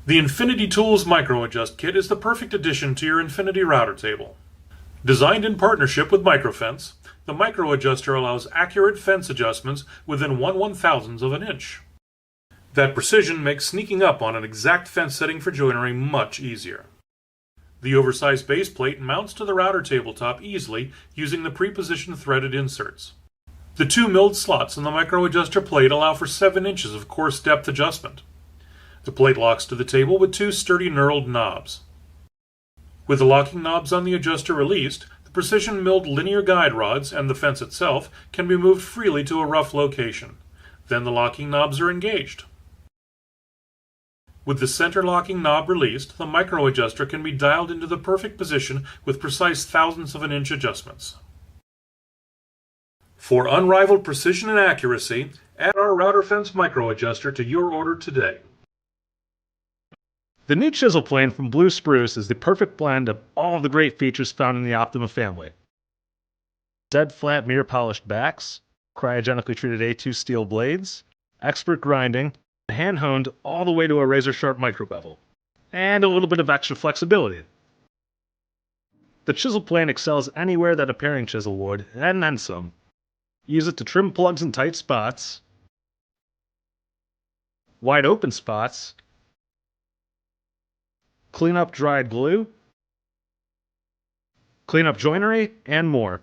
The Infinity Tools Micro Adjust Kit is the perfect addition to your Infinity router table. Designed in partnership with Microfence, the Micro Adjuster allows accurate fence adjustments within 1/1000th of an inch. That precision makes sneaking up on an exact fence setting for joinery much easier. The oversized base plate mounts to the router tabletop easily using the pre-positioned threaded inserts. The two milled slots in the Micro Adjuster plate allow for 7 inches of coarse depth adjustment. The plate locks to the table with two sturdy knurled knobs. With the locking knobs on the adjuster released, the precision milled linear guide rods and the fence itself can be moved freely to a rough location. Then the locking knobs are engaged. With the center locking knob released, the Micro Adjuster can be dialed into the perfect position with precise thousandths of an inch adjustments. For unrivaled precision and accuracy, add our router fence Micro Adjuster to your order today. The new chisel plane from Blue Spruce is the perfect blend of all of the great features found in the Optima family. Dead flat mirror polished backs, cryogenically treated A2 steel blades, expert grinding, hand honed all the way to a razor sharp micro bevel, and a little bit of extra flexibility. The chisel plane excels anywhere that a paring chisel would, and then some. Use it to trim plugs in tight spots, wide open spots, clean up dried glue, clean up joinery, and more.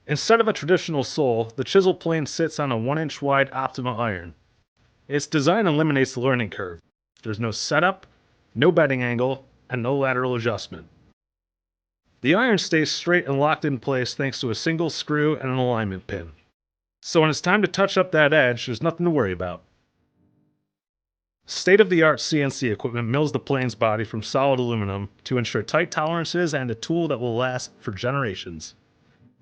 Instead of a traditional sole, the chisel plane sits on a 1-inch wide Optima iron. Its design eliminates the learning curve. There's no setup, no bedding angle, and no lateral adjustment. The iron stays straight and locked in place thanks to a single screw and an alignment pin. So when it's time to touch up that edge, there's nothing to worry about. State-of-the-art CNC equipment mills the plane's body from solid aluminum to ensure tight tolerances and a tool that will last for generations.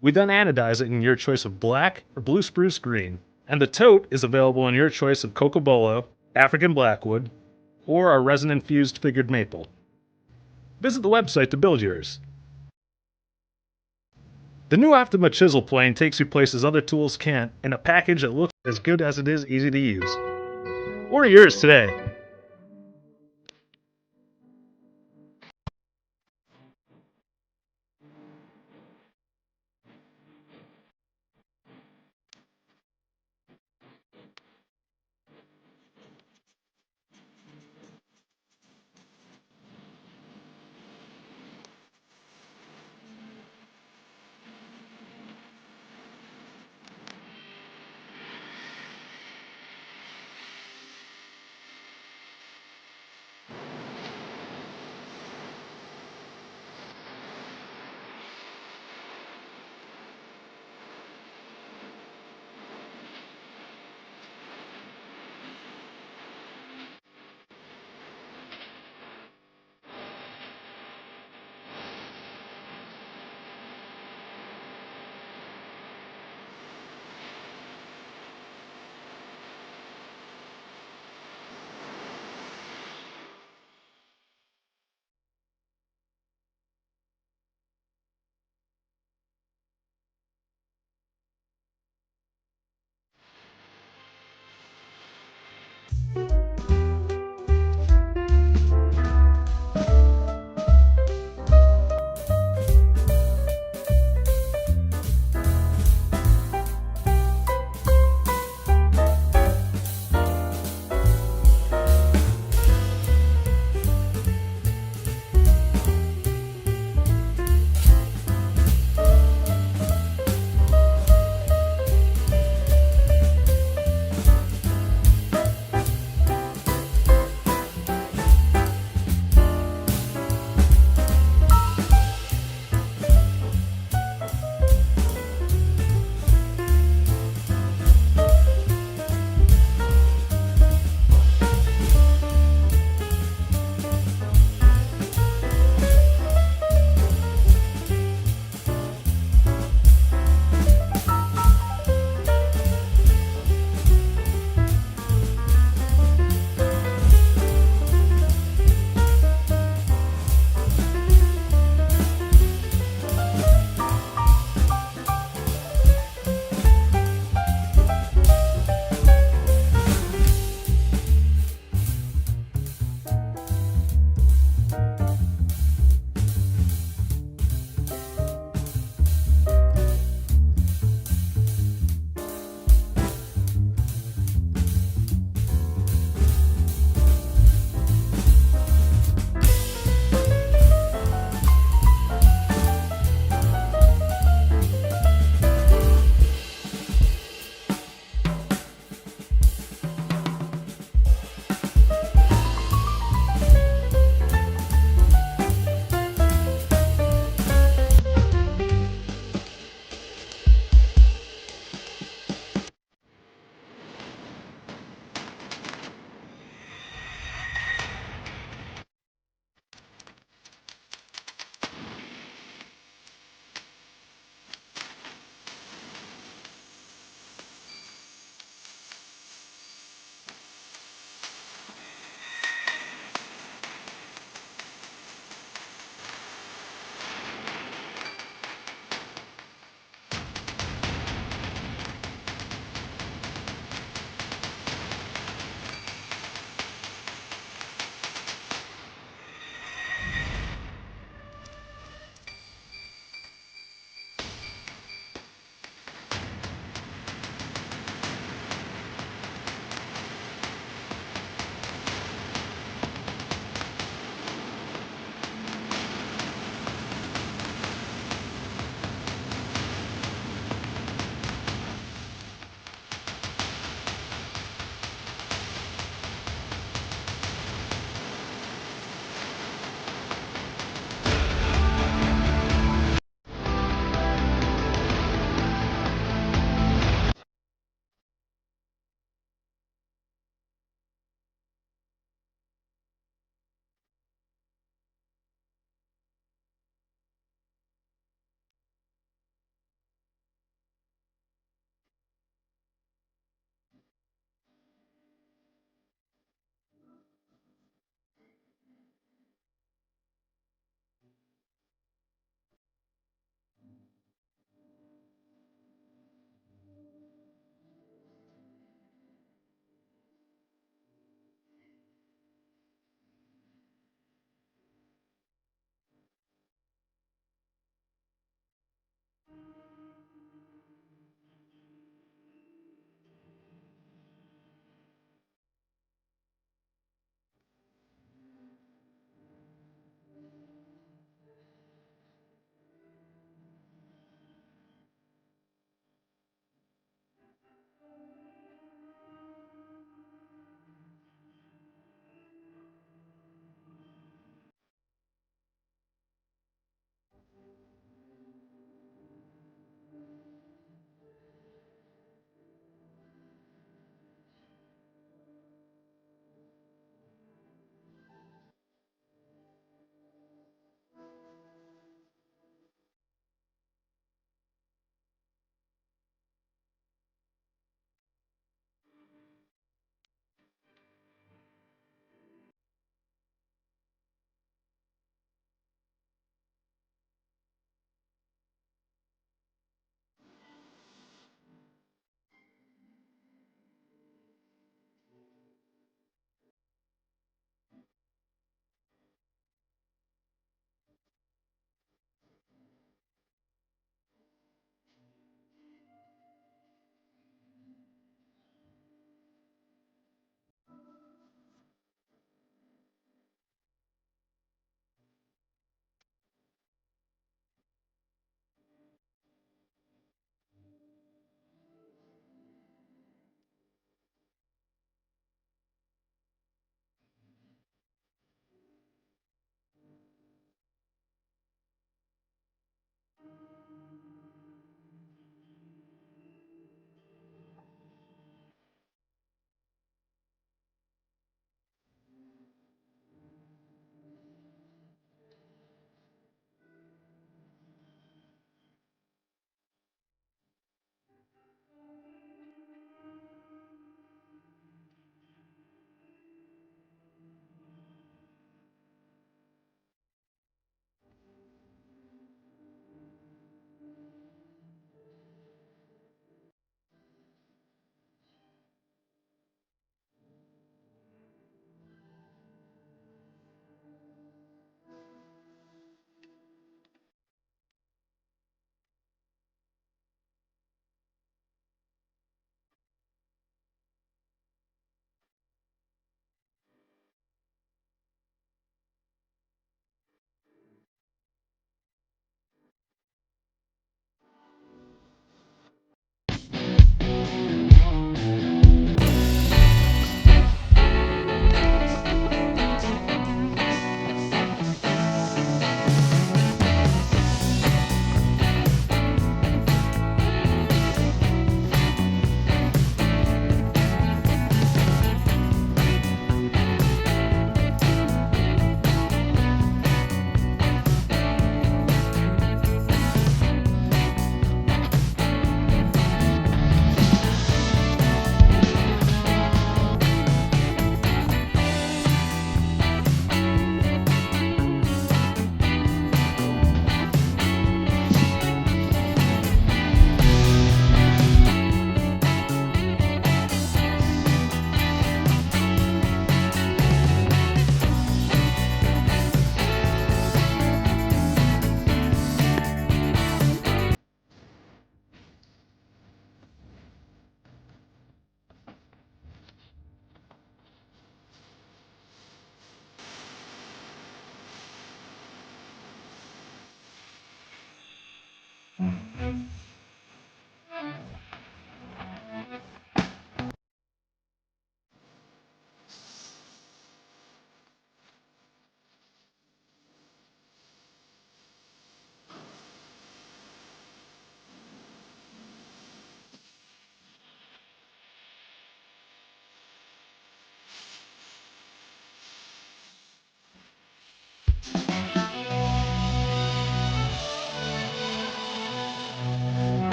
We then anodize it in your choice of black or blue spruce green, and the tote is available in your choice of cocobolo, African blackwood, or our resin-infused figured maple. Visit the website to build yours. The new Optima chisel plane takes you places other tools can't in a package that looks as good as it is easy to use. Order yours today.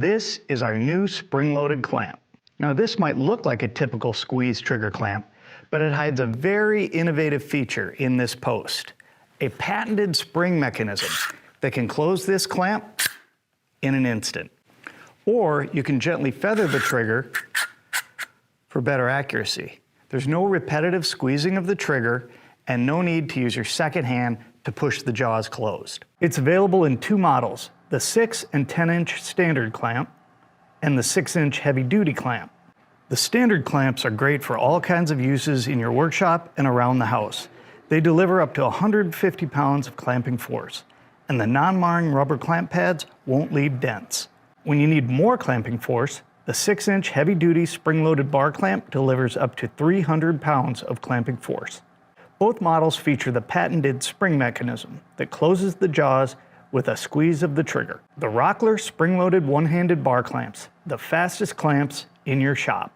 This is our new spring-loaded clamp. Now this might look like a typical squeeze trigger clamp, but it hides a very innovative feature in this post, a patented spring mechanism that can close this clamp in an instant. Or you can gently feather the trigger for better accuracy. There's no repetitive squeezing of the trigger and no need to use your second hand to push the jaws closed. It's available in two models, the 6 and 10-inch standard clamp and the 6-inch heavy-duty clamp. The standard clamps are great for all kinds of uses in your workshop and around the house. They deliver up to 150 pounds of clamping force, and the non-marring rubber clamp pads won't leave dents. When you need more clamping force, the 6-inch heavy-duty spring-loaded bar clamp delivers up to 300 pounds of clamping force. Both models feature the patented spring mechanism that closes the jaws with a squeeze of the trigger. The Rockler spring-loaded one-handed bar clamps, the fastest clamps in your shop.